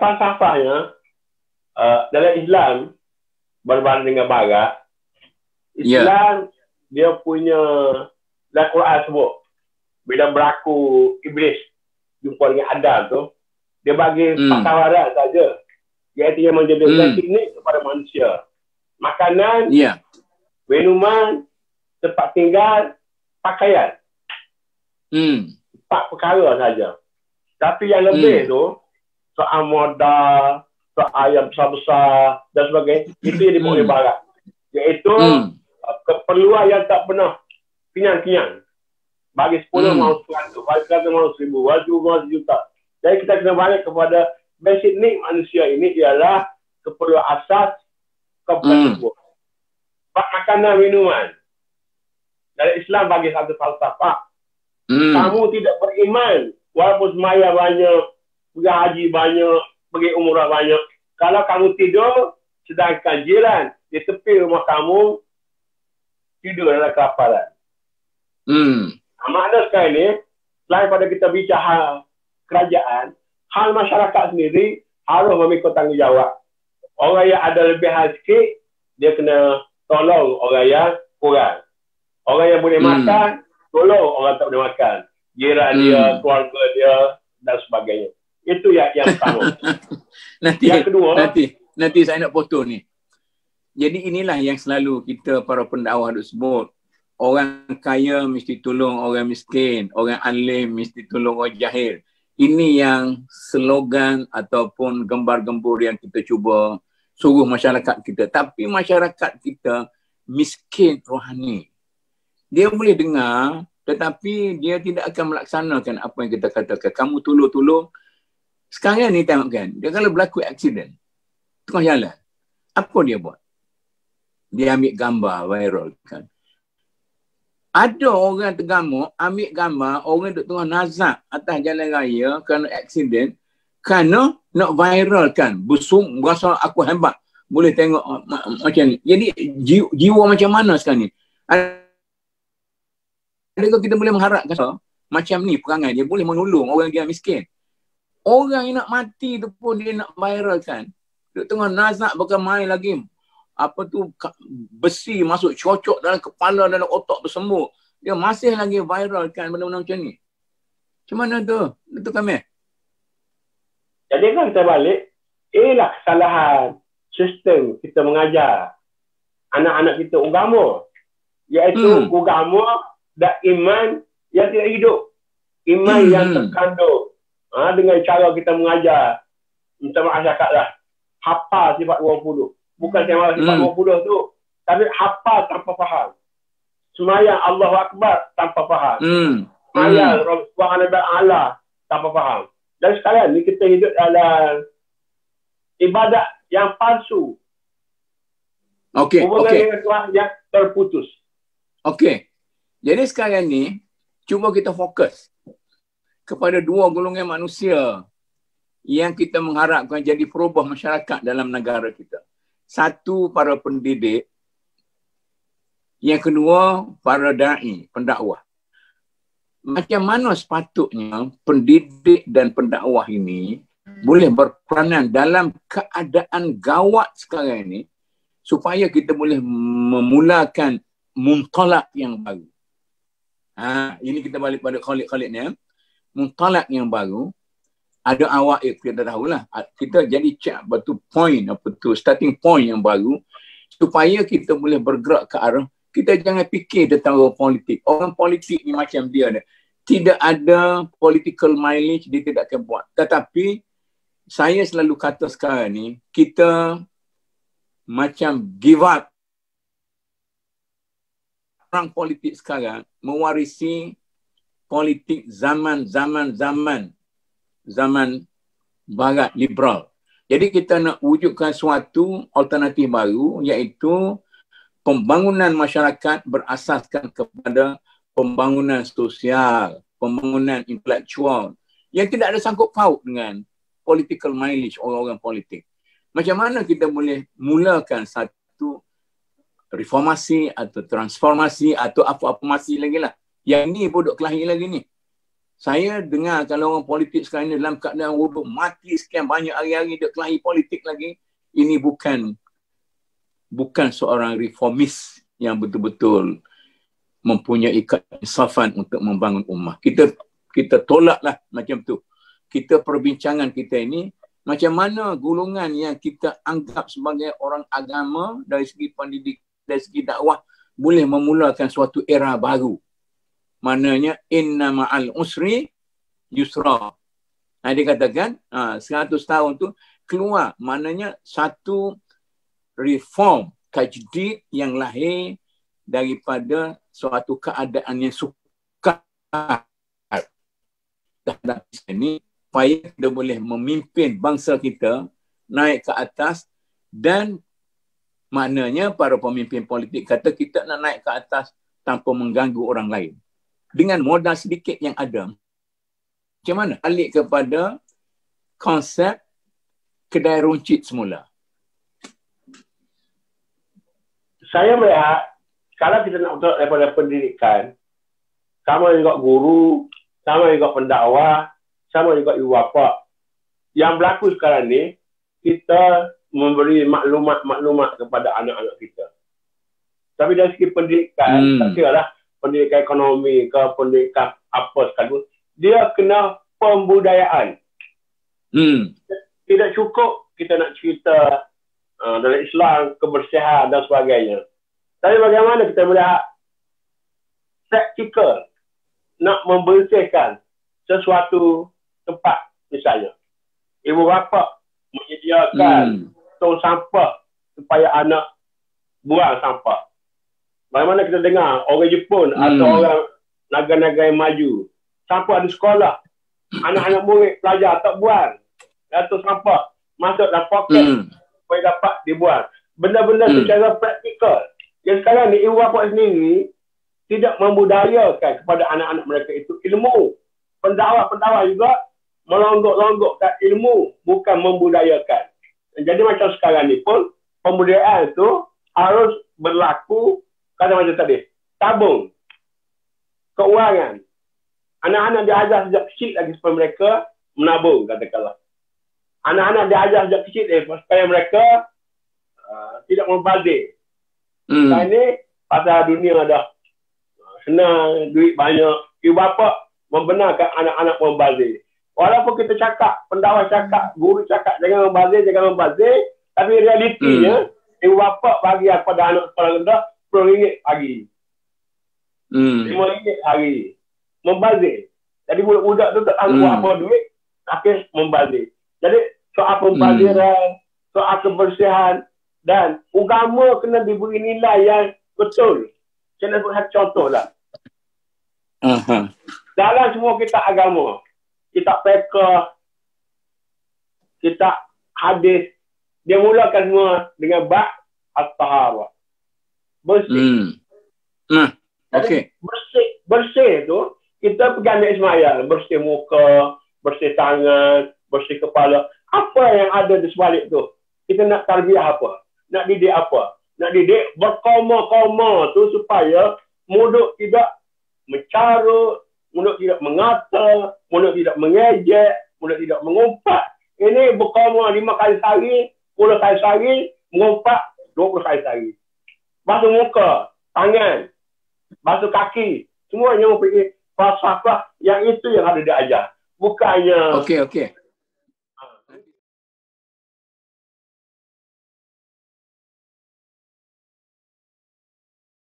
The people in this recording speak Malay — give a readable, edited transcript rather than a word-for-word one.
falsafahnya dalam Islam berbanding dengan Barat, Islam dia punya dalam Quran sebut bila berlaku iblis jumpa dengan Adam tu, dia bagi tawaran saja, iaitu yang menjadi teknik kepada manusia. Makanan, minuman, tempat tinggal, pakaian. 4 perkara saja. Tapi yang lebih tu, soal modal, soal yang besar-besar dan sebagainya, itu yang dibawa oleh Barat. Iaitu keperluan yang tak pernah kenyang-kenyang. Bagi 10 mau 100, bagi 100 mau 1000, bagi 1000 mau 1 juta. Jadi kita kena balik kepada basic need manusia ini ialah keperluan asas keperluan tersebut. Makanan, minuman. Dari Islam bagi satu falsafah. Kamu tidak beriman walaupun semaya banyak, pergi haji banyak, pergi umrah banyak. Kalau kamu tidur, sedangkan jiran di tepi rumah kamu tidur dalam kelaparan. Makna sekarang ni, selain pada kita bicara hal kerajaan, hal masyarakat sendiri harus memikul tanggungjawab. Orang yang ada lebihan sikit, dia kena tolong orang yang kurang. Orang yang boleh makan, tolong orang tak boleh makan. Jiran dia, keluarga dia dan sebagainya. Itu yang pertama. Yang kedua, nanti saya nak potong ni. Jadi inilah yang selalu kita para pendakwah duk sebut. Orang kaya mesti tolong orang miskin, orang alim mesti tolong orang jahil. Ini yang slogan ataupun gembar-gembur yang kita cuba suruh masyarakat kita. Tapi masyarakat kita miskin rohani. Dia boleh dengar, tetapi dia tidak akan melaksanakan apa yang kita katakan. Kamu tolong-tolong. Sekarang ni tengok kan, dia kalau berlaku aksiden, tengah jalan, apa dia buat? Dia ambil gambar viral kan. Ada orang tergamuk, ambil gambar, orang duduk tengah nazak atas jalan raya kerana aksiden, kerana nak viral kan. Busung, berasa aku hebat. Boleh tengok macam ni. Jadi jiwa macam mana sekarang ni? Adakah kita boleh mengharapkan macam ni perangai dia boleh menolong orang yang miskin? Orang yang nak mati tu pun dia nak viralkan. Duduk tengah nazak bukan main lagi. Apa tu besi masuk cocok dalam kepala, dalam otak bersembur. Dia masih lagi viralkan benda-benda macam ni. Macam mana tu? Betul kami? Jadi kalau kita balik, inilah kesalahan sistem kita mengajar anak-anak kita agama. Iaitu agama dan iman yang tidak hidup. Iman yang terkandung. Dengan cara kita mengajar. Minta maaf cakap lah. Hafal sifat 20. Bukan sifat 20 tu. Tapi hafal tanpa faham. Semayang Allahu Akbar tanpa faham. Semayang Allah tanpa faham. Dan sekarang ni kita hidup dalam ibadat yang palsu. Hubungan dengan Tuhan yang terputus. Jadi sekarang ni, cuba kita fokus kepada 2 golongan manusia yang kita mengharapkan jadi perubahan masyarakat dalam negara kita. Satu, para pendidik. Yang kedua, para da'i, pendakwah. Macam mana sepatutnya pendidik dan pendakwah ini boleh berperanan dalam keadaan gawat sekarang ini supaya kita boleh memulakan muntalak yang baru. Ini kita balik pada Khalid ni. Muntalak yang baru, ada awal kita tahulah. Kita jadi check betul point, starting point yang baru supaya kita boleh bergerak ke arah. Kita jangan fikir tentang orang politik. Orang politik ni macam dia. Tidak ada political mileage, dia tidak akan buat. Tetapi saya selalu kata sekarang ni, kita macam give up. Orang politik sekarang mewarisi politik zaman barat liberal. Jadi kita nak wujudkan suatu alternatif baru, iaitu pembangunan masyarakat berasaskan kepada pembangunan sosial, pembangunan intelektual yang tidak ada sangkut paut dengan political mileage orang-orang politik. Macam mana kita boleh mulakan satu reformasi atau transformasi atau apa-apa masih lagi lah. Yang ni pun duk kelahi lagi ni. Saya dengar kalau orang politik sekarang ni dalam keadaan wuduk mati sekian banyak hari-hari dia kelahi politik lagi. Ini bukan seorang reformis yang betul-betul mempunyai keinsafan untuk membangun ummah. Kita tolaklah macam tu. Perbincangan kita ini macam mana golongan yang kita anggap sebagai orang agama dari segi pendidik, dari segi dakwah boleh memulakan suatu era baru. Maknanya inna ma'al usri yusra. Dia katakan 100 tahun tu keluar, maknanya satu reform tajdid yang lahir daripada suatu keadaan yang sukar terhadap ini, supaya kita boleh memimpin bangsa kita naik ke atas. Dan maknanya para pemimpin politik kata kita nak naik ke atas tanpa mengganggu orang lain dengan modal sedikit yang ada. Macam mana? Balik kepada konsep kedai runcit semula. Saya melihat kalau kita nak betul daripada pendidikan, sama juga guru, sama juga pendakwah, sama juga ibu bapa. Yang berlaku sekarang ni, kita memberi maklumat-maklumat kepada anak-anak kita. Tapi dari segi pendidikan, tak kira lah pendidikan ekonomi ke pendidikan apa sekalipun, dia kena pembudayaan. Tidak cukup kita nak cerita dalam Islam, kebersihan dan sebagainya. Tapi bagaimana kita melihat praktikal nak membersihkan sesuatu tempat, misalnya ibu bapa menyediakan tong sampah supaya anak buang sampah. Bagaimana kita dengar orang Jepun atau orang negara-negara yang maju, sampah di sekolah, anak-anak murid pelajar tak buang, atau sampah masuk dalam poket supaya dapat dibuang. Benda-benda secara praktikal. Yang sekarang ni ibu bapa sendiri tidak membudayakan kepada anak-anak mereka itu ilmu. Pendakwah juga melonggok-longgokkan ilmu, bukan membudayakan. Jadi macam sekarang ni pun, pembudayaan itu harus berlaku, kata macam tadi, tabung, keuangan. Anak-anak diajar sejak kecil lagi supaya mereka menabung, katakanlah. Anak-anak diajar sejak kecil supaya mereka tidak membazir. Sekarang ni, pasal dunia dah senang, duit banyak, ibu bapa membenarkan anak-anak membazir. Walaupun kita cakap, pendakwah cakap, guru cakap, jangan membazir, tapi realitinya, ibu bapa bagi kepada anak sekolah rendah RM10 pagi. RM5 hari. Membazir. Jadi budak-budak tu tak tahu buat apa duit, akhir membazir. Jadi soal pembaziran, soal kebersihan, dan agama kena diberi nilai yang betul. Saya nak buat contoh lah. Dalam semua kitab agama, kitab fiqh, kitab hadis, dia mulakan semua dengan ba' at-taharah. Bersih. Okay. Bersih tu, kita pergi ambil ismayal. Bersih muka, bersih tangan, bersih kepala. Apa yang ada di sebalik tu? Kita nak tarbiyah apa? Nak didik apa? Nak didik berkoma-koma tu supaya mulut tidak mencarut, mulut tidak mengata, mulut tidak mengejek, mulut tidak mengumpat. Ini berkoma 5 kali sehari, 10 kali sehari, mengumpat 20 kali sehari. Basuh muka, tangan, basuh kaki, semuanya mempunyai falsafah yang itu yang ada diajar. Bukannya Okey.